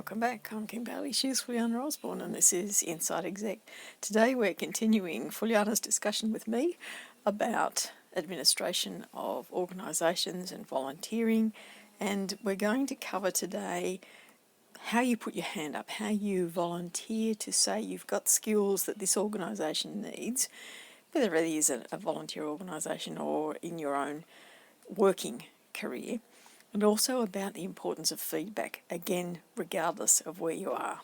welcome back. I'm Kim Baillie, she's Fulyana Osborne, and this is Inside Exec. Today we're continuing Fulyana's discussion with me about administration of organisations and volunteering, and we're going to cover today how you put your hand up, how you volunteer to say you've got skills that this organisation needs, whether it is a volunteer organisation or in your own working career. And also about the importance of feedback, again, regardless of where you are.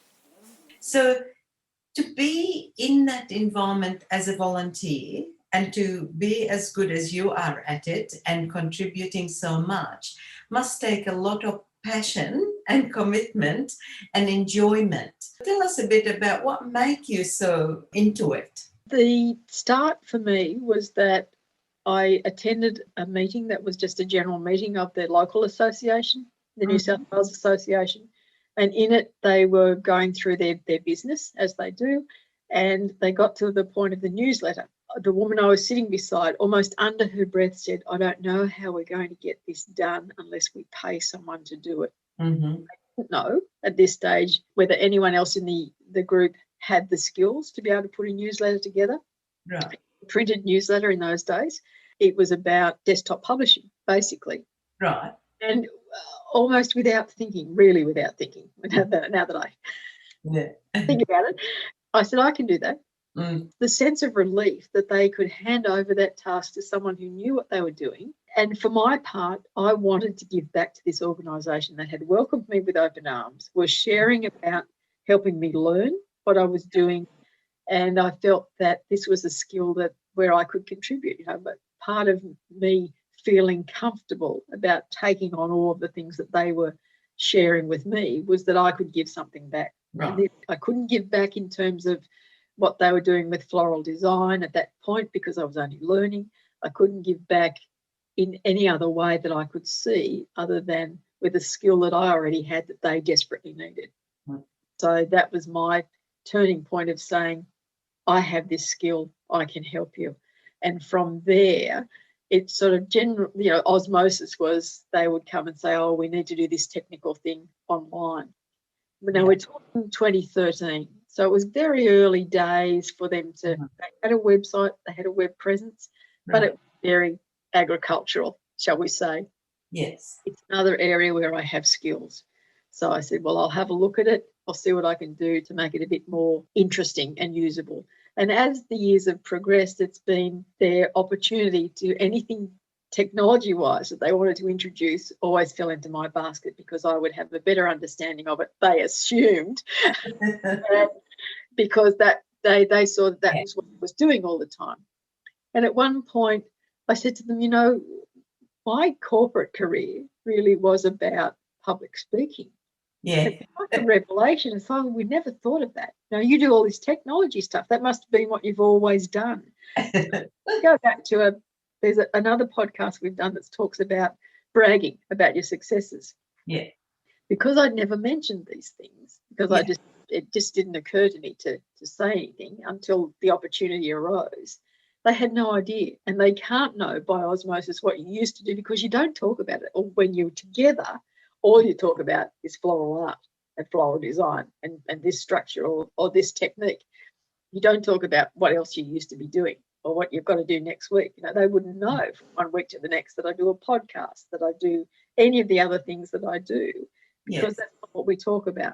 So to be in that environment as a volunteer and to be as good as you are at it and contributing so much must take a lot of passion and commitment and enjoyment. Tell us a bit about what made you so into it. The start for me was that I attended a meeting that was just a general meeting of the local association, the New South Wales Association, and in it they were going through their business, as they do, and they got to the point of the newsletter. The woman I was sitting beside, almost under her breath, said, "I don't know how we're going to get this done unless we pay someone to do it." Mm-hmm. I didn't know at this stage whether anyone else in the group had the skills to be able to put a newsletter together. Right. Printed newsletter in those days. It was about desktop publishing, basically. Right. And almost without thinking, really without thinking, now that I think about it, I said, I can do that. The sense of relief that they could hand over that task to someone who knew what they were doing. And for my part, I wanted to give back to this organisation that had welcomed me with open arms, was sharing about helping me learn what I was doing. And I felt that this was a skill that where I could contribute, but part of me feeling comfortable about taking on all of the things that they were sharing with me was that I could give something back. Right. I couldn't give back in terms of what they were doing with floral design at that point because I was only learning. I couldn't give back in any other way that I could see other than with a skill that I already had that they desperately needed. Right. So that was my turning point of saying, I have this skill, I can help you. And from there, it sort of osmosis was they would come and say, oh, we need to do this technical thing online. But now we're talking 2013. So it was very early days for them to, they had a website, they had a web presence, but it was very agricultural, shall we say. Yes. It's another area where I have skills. So I said, well, I'll have a look at it. I'll see what I can do to make it a bit more interesting and usable. And as the years have progressed, it's been their opportunity to anything technology-wise that they wanted to introduce always fell into my basket because I would have a better understanding of it, they assumed, because that they saw that was what I was doing all the time. And at one point I said to them, my corporate career really was about public speaking. Yeah. It's like a revelation. It's like, we never thought of that. Now, you do all this technology stuff. That must have been what you've always done. Go back to there's another podcast we've done that talks about bragging about your successes. Yeah. Because I'd never mentioned these things, because it just didn't occur to me to say anything until the opportunity arose. They had no idea, and they can't know by osmosis what you used to do because you don't talk about it. Or when you're together, all you talk about is floral art and floral design and this structure or this technique. You don't talk about what else you used to be doing or what you've got to do next week. They wouldn't know from one week to the next that I do a podcast, that I do any of the other things that I do, because that's not what we talk about.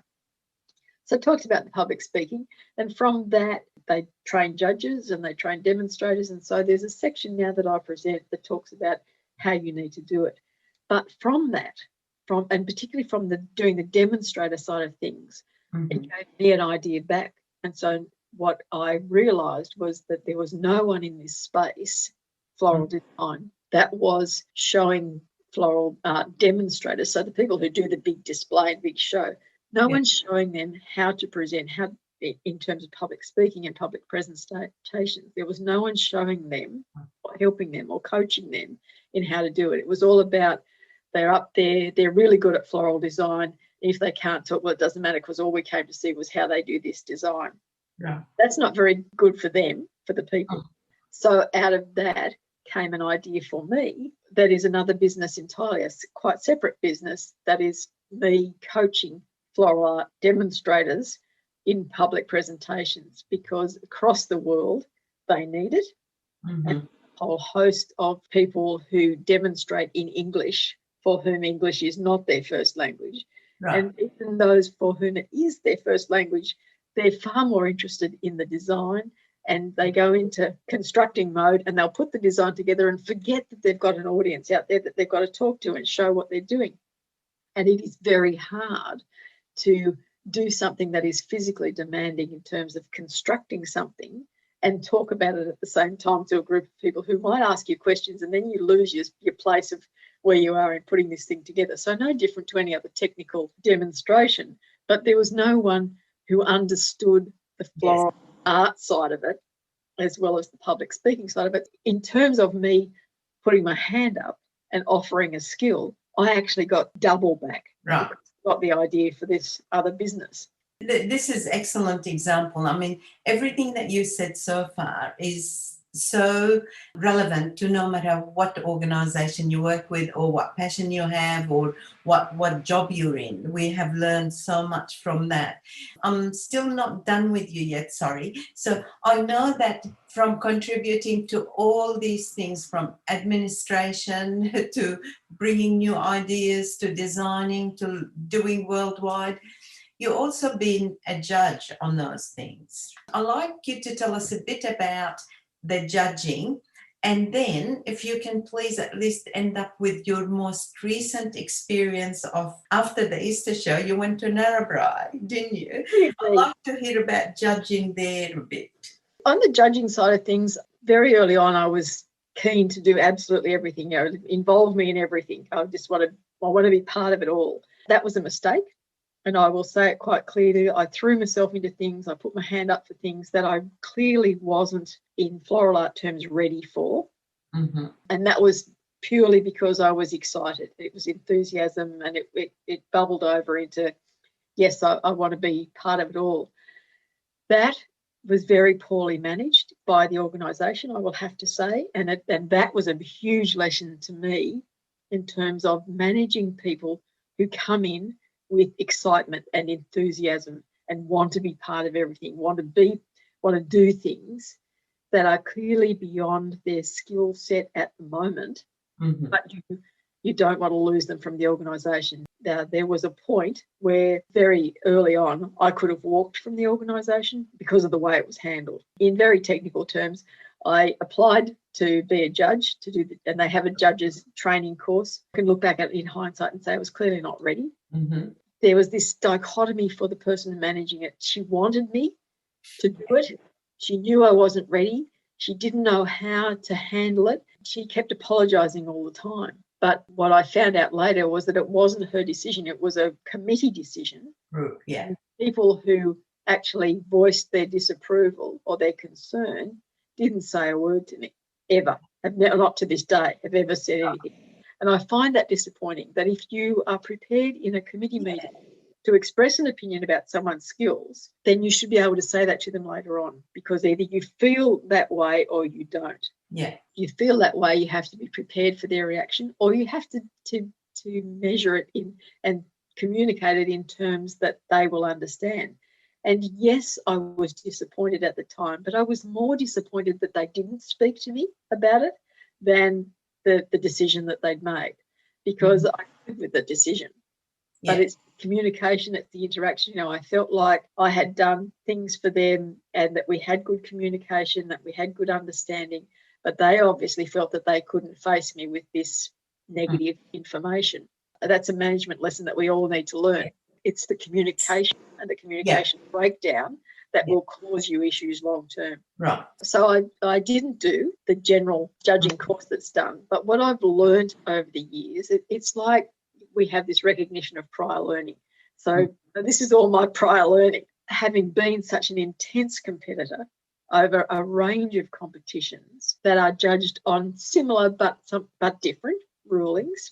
So it talks about the public speaking, and from that they train judges and they train demonstrators, and so there's a section now that I present that talks about how you need to do it. But from that, and particularly from doing the demonstrator side of things, it gave me an idea back. And so what I realised was that there was no one in this space, floral design, that was showing floral art demonstrators, so the people who do the big display and big show, no one's showing them how to present, how in terms of public speaking and public presentations. There was no one showing them or helping them or coaching them in how to do it. It was all about, they're up there, they're really good at floral design. If they can't talk, well, it doesn't matter, because all we came to see was how they do this design. Right. That's not very good for them, for the people. So out of that came an idea for me that is another business entirely, a quite separate business, that is me coaching floral art demonstrators in public presentations, because across the world they need it. Mm-hmm. And a whole host of people who demonstrate in English for whom English is not their first language. Right. And even those for whom it is their first language, they're far more interested in the design, and they go into constructing mode and they'll put the design together and forget that they've got an audience out there that they've got to talk to and show what they're doing. And it is very hard to do something that is physically demanding in terms of constructing something and talk about it at the same time to a group of people who might ask you questions, and then you lose your place of where you are in putting this thing together. So no different to any other technical demonstration, but there was no one who understood the floral art side of it as well as the public speaking side of it. In terms of me putting my hand up and offering a skill, I actually got double back. Right. Got the idea for this other business. This is excellent example. I mean, everything that you said so far is so relevant to no matter what organization you work with or what passion you have or what job you're in. We have learned so much from that. I'm still not done with you yet, sorry. So I know that from contributing to all these things, from administration to bringing new ideas to designing to doing worldwide, you've also been a judge on those things. I'd like you to tell us a bit about the judging, and then if you can please at least end up with your most recent experience of after the Easter show. You went to Narrabri, didn't you? I'd like to hear about judging there a bit. On the judging side of things, very early on I was keen to do absolutely everything, involve me in everything. I want to be part of it all. That was a mistake. And I will say it quite clearly, I threw myself into things, I put my hand up for things that I clearly wasn't, in floral art terms, ready for. Mm-hmm. And that was purely because I was excited. It was enthusiasm, and it bubbled over into, yes, I want to be part of it all. That was very poorly managed by the organisation, I will have to say. And that was a huge lesson to me in terms of managing people who come in with excitement and enthusiasm and want to be part of everything, want to do things that are clearly beyond their skill set at the moment, Mm-hmm. but you don't want to lose them from the organisation. There was a point where very early on I could have walked from the organisation because of the way it was handled. In very technical terms, I applied to be a judge and they have a judge's training course. I can look back at it in hindsight and say I was clearly not ready. Mm-hmm. There was this dichotomy for the person managing it. She wanted me to do it. She knew I wasn't ready. She didn't know how to handle it. She kept apologising all the time. But what I found out later was that it wasn't her decision. It was a committee decision. Yeah. And people who actually voiced their disapproval or their concern didn't say a word to me, ever. Not to this day, have ever said anything. And I find that disappointing, that if you are prepared in a committee meeting to express an opinion about someone's skills, then you should be able to say that to them later on, because either you feel that way or you don't. Yeah. If you feel that way, you have to be prepared for their reaction, or you have to measure it in and communicate it in terms that they will understand. And yes, I was disappointed at the time, but I was more disappointed that they didn't speak to me about it than the decision that they'd made, because I live with the decision. Yeah. But it's communication, it's the interaction. I felt like I had done things for them and that we had good communication, that we had good understanding, but they obviously felt that they couldn't face me with this negative information. That's a management lesson that we all need to learn. Yeah. It's the communication and the communication breakdown that will cause you issues long term. Right. So I didn't do the general judging course that's done, but what I've learned over the years, it's like we have this recognition of prior learning. So this is all my prior learning. Having been such an intense competitor over a range of competitions that are judged on similar but different rulings,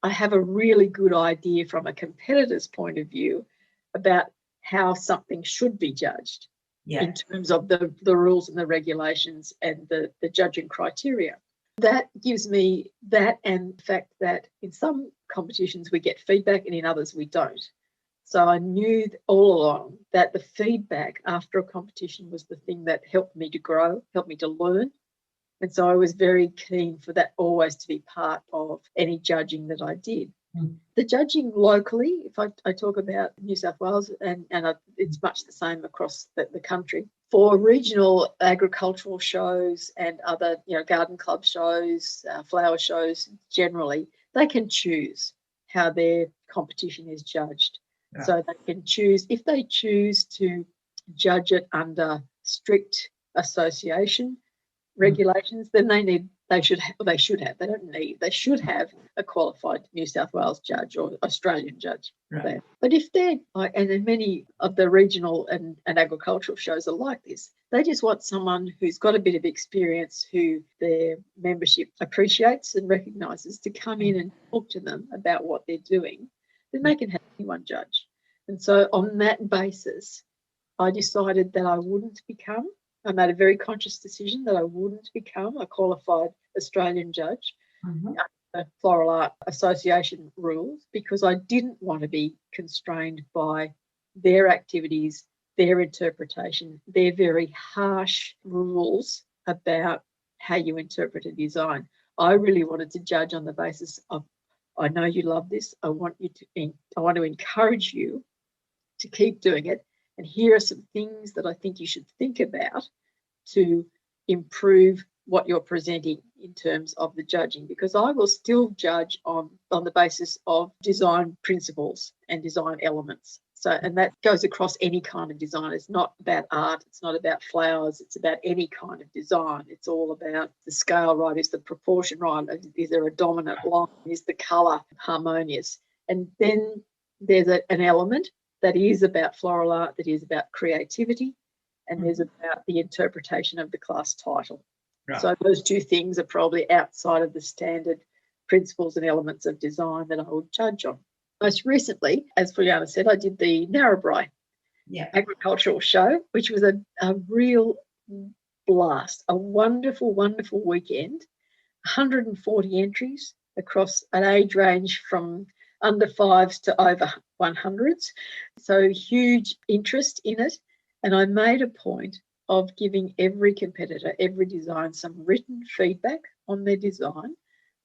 I have a really good idea from a competitor's point of view about how something should be judged in terms of the rules and the regulations and the judging criteria. That gives me that, and the fact that in some competitions we get feedback and in others we don't. So I knew all along that the feedback after a competition was the thing that helped me to grow, helped me to learn. And so I was very keen for that always to be part of any judging that I did. The judging locally, if I talk about New South Wales, and it's much the same across the country, for regional agricultural shows and other, garden club shows, flower shows generally, they can choose how their competition is judged. Yeah. So they can choose, if they choose to judge it under strict association regulations, then they should have a qualified New South Wales judge or Australian judge. Right. There. But if they're like, and then many of the regional and agricultural shows are like this, they just want someone who's got a bit of experience, who their membership appreciates and recognises, to come in and talk to them about what they're doing. Then they can have anyone judge. And so on that basis, I decided that I made a very conscious decision that I wouldn't become a qualified Australian judge under Floral Art Association rules, because I didn't want to be constrained by their activities, their interpretation, their very harsh rules about how you interpret a design. I really wanted to judge on the basis of, I know you love this, I want to encourage you to keep doing it. And here are some things that I think you should think about to improve what you're presenting in terms of the judging, because I will still judge on the basis of design principles and design elements. So, and that goes across any kind of design. It's not about art, it's not about flowers, it's about any kind of design. It's all about the scale right, is the proportion right, is there a dominant line, is the colour harmonious? And then there's an element that is about floral art, that is about creativity, and there's about the interpretation of the class title. Right. So those two things are probably outside of the standard principles and elements of design that I would judge on. Most recently, as Fulyana said, I did the Narrabri agricultural show, which was a real blast, a wonderful, wonderful weekend. 140 entries across an age range from under 5s to over 100s. So huge interest in it. And I made a point of giving every competitor, every design, some written feedback on their design,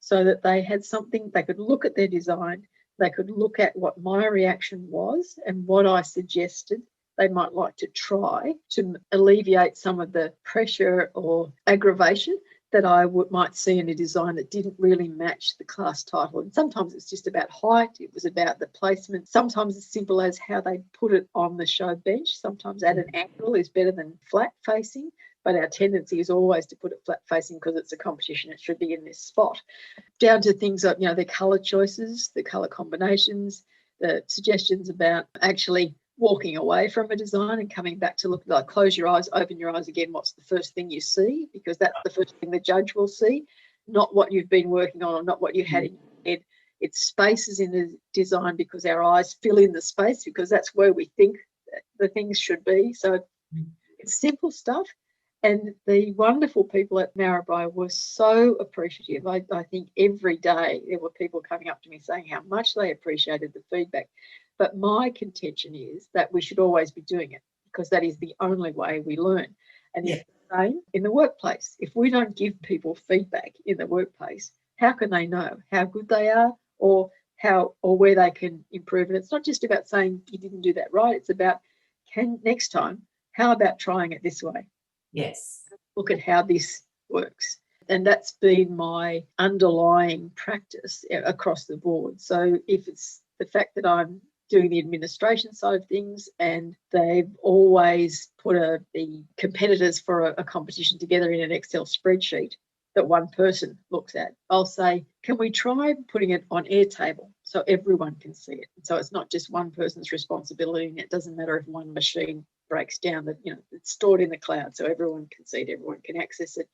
so that they had something, they could look at their design, they could look at what my reaction was and what I suggested they might like to try to alleviate some of the pressure or aggravation that I might see in a design that didn't really match the class title. And sometimes it's just about height, it was about the placement. Sometimes it's simple as how they put it on the show bench. Sometimes at an angle is better than flat facing, but our tendency is always to put it flat facing because it's a competition, it should be in this spot. Down to things like, the colour choices, the colour combinations, the suggestions about actually walking away from a design and coming back to look, like close your eyes, open your eyes again, what's the first thing you see? Because that's the first thing the judge will see, not what you've been working on or not what you had in your head. It's spaces in the design because our eyes fill in the space, because that's where we think the things should be. So it's simple stuff. And the wonderful people at Narrabri were so appreciative. I think every day there were people coming up to me saying how much they appreciated the feedback. But my contention is that we should always be doing it, because that is the only way we learn. And it's the same in the workplace. If we don't give people feedback in the workplace, how can they know how good they are or where they can improve? And it's not just about saying you didn't do that right. It's about, next time, how about trying it this way? Yes. Look at how this works. And that's been my underlying practice across the board. So if it's the fact that I'm doing the administration side of things, and they've always put the competitors for a competition together in an Excel spreadsheet that one person looks at, I'll say, can we try putting it on Airtable so everyone can see it? So it's not just one person's responsibility, and it doesn't matter if one machine breaks down, that it's stored in the cloud so everyone can see it, everyone can access it.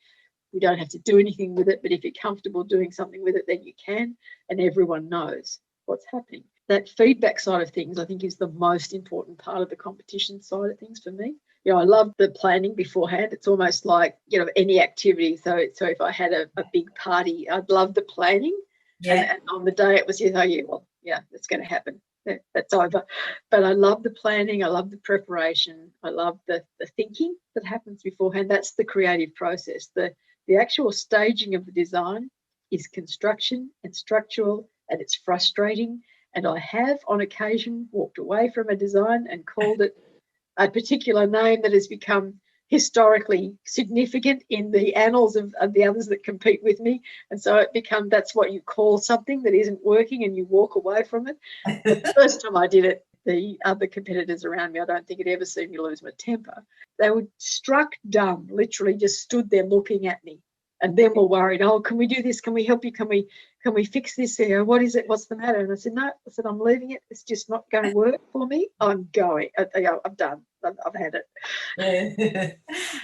We don't have to do anything with it, but if you're comfortable doing something with it, then you can, and everyone knows what's happening. That feedback side of things, I think, is the most important part of the competition side of things for me. I love the planning beforehand. It's almost like, any activity. So if I had a big party, I'd love the planning. Yeah. And on the day it was, that's going to happen. That's over. But I love the planning. I love the preparation. I love the thinking that happens beforehand. That's the creative process. The actual staging of the design is construction and structural, and it's frustrating. And I have on occasion walked away from a design and called it a particular name that has become historically significant in the annals of the others that compete with me. And so that's what you call something that isn't working, and you walk away from it. The first time I did it, the other competitors around me, I don't think it ever seen me lose my temper. They were struck dumb, literally just stood there looking at me, and then were worried, oh, can we do this? Can we help you? Can we fix this here? What is it? What's the matter? And I said, no, I said, I'm leaving it. It's just not going to work for me. I'm going. I'm done. I've had it. Yeah.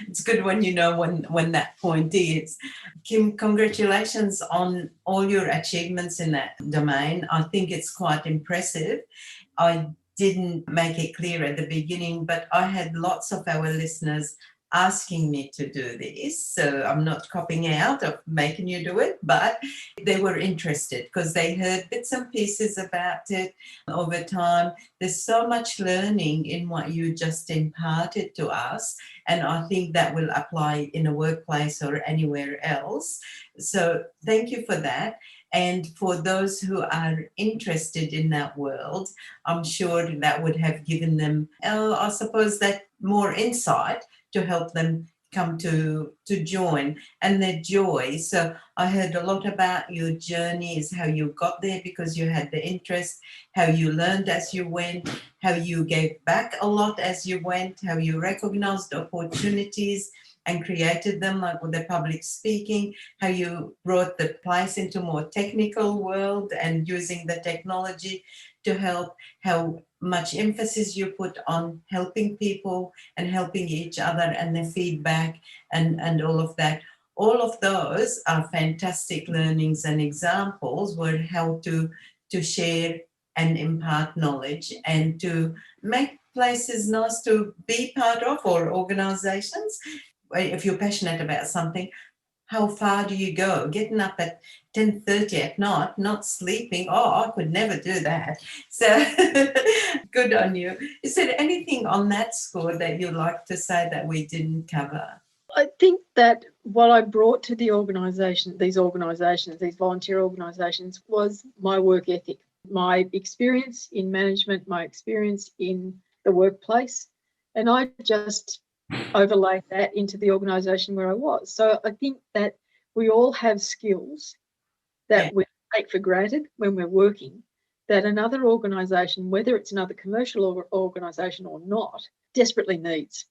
It's good when you know when that point is. Kim, congratulations on all your achievements in that domain. I think it's quite impressive. I didn't make it clear at the beginning, but I had lots of our listeners asking me to do this, so I'm not copying out of making you do it, but they were interested because they heard bits and pieces about it over time. There's so much learning in what you just imparted to us, and I think that will apply in a workplace or anywhere else. So thank you for that. And for those who are interested in that world, I'm sure that would have given them, I suppose, that more insight to help them come to join and their joy. So I heard a lot about your journeys, how you got there because you had the interest, how you learned as you went, how you gave back a lot as you went, how you recognized opportunities and created them, like with the public speaking, how you brought the place into more technical world and using the technology to help, how much emphasis you put on helping people and helping each other and their feedback and all of that. All of those are fantastic learnings and examples where how to share and impart knowledge and to make places nice to be part of, or organizations. If you're passionate about something, how far do you go? Getting up at 10:30 at night, not sleeping. Oh, I could never do that. So good on you. Is there anything on that score that you'd like to say that we didn't cover? I think that what I brought to the organisation, these volunteer organisations, was my work ethic, my experience in management, my experience in the workplace, and I just overlaid that into the organisation where I was. So I think that we all have skills that we take for granted when we're working, that another organisation, whether it's another commercial organisation or not, desperately needs.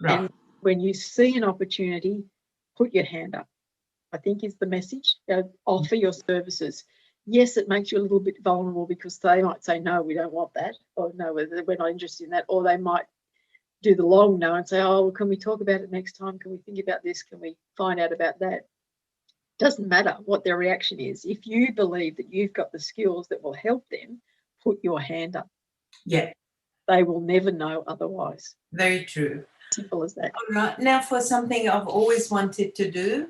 Right. And when you see an opportunity, put your hand up, I think is the message. Offer your services. Yes, it makes you a little bit vulnerable because they might say, no, we don't want that, or no, we're not interested in that, or they might do the long no and say, oh, well, can we talk about it next time? Can we think about this? Can we find out about that? Doesn't matter what their reaction is. If you believe that you've got the skills that will help them, put your hand up. Yeah. They will never know otherwise. Very true. Simple as that. All right. Now for something I've always wanted to do.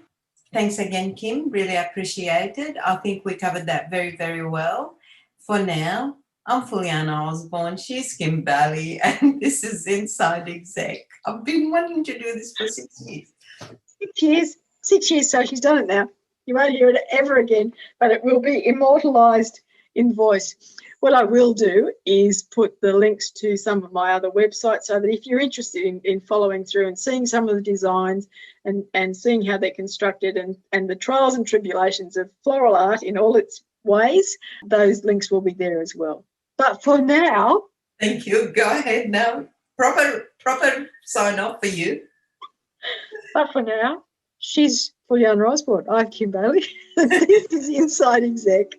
Thanks again, Kim. Really appreciate it. I think we covered that very, very well. For now, I'm Fulyana Osborne. She's Kim Baillie, and this is Inside Exec. I've been wanting to do this for 6 years. 6 years. 6 years, so she's done it now. You won't hear it ever again, but it will be immortalised in voice. What I will do is put the links to some of my other websites so that if you're interested in following through and seeing some of the designs and seeing how they're constructed and the trials and tribulations of floral art in all its ways, those links will be there as well. But for now... Thank you. Go ahead now. Proper sign off for you. But for now, she's Fulyana Osborne. I'm Kim Baillie. This is Inside Exec.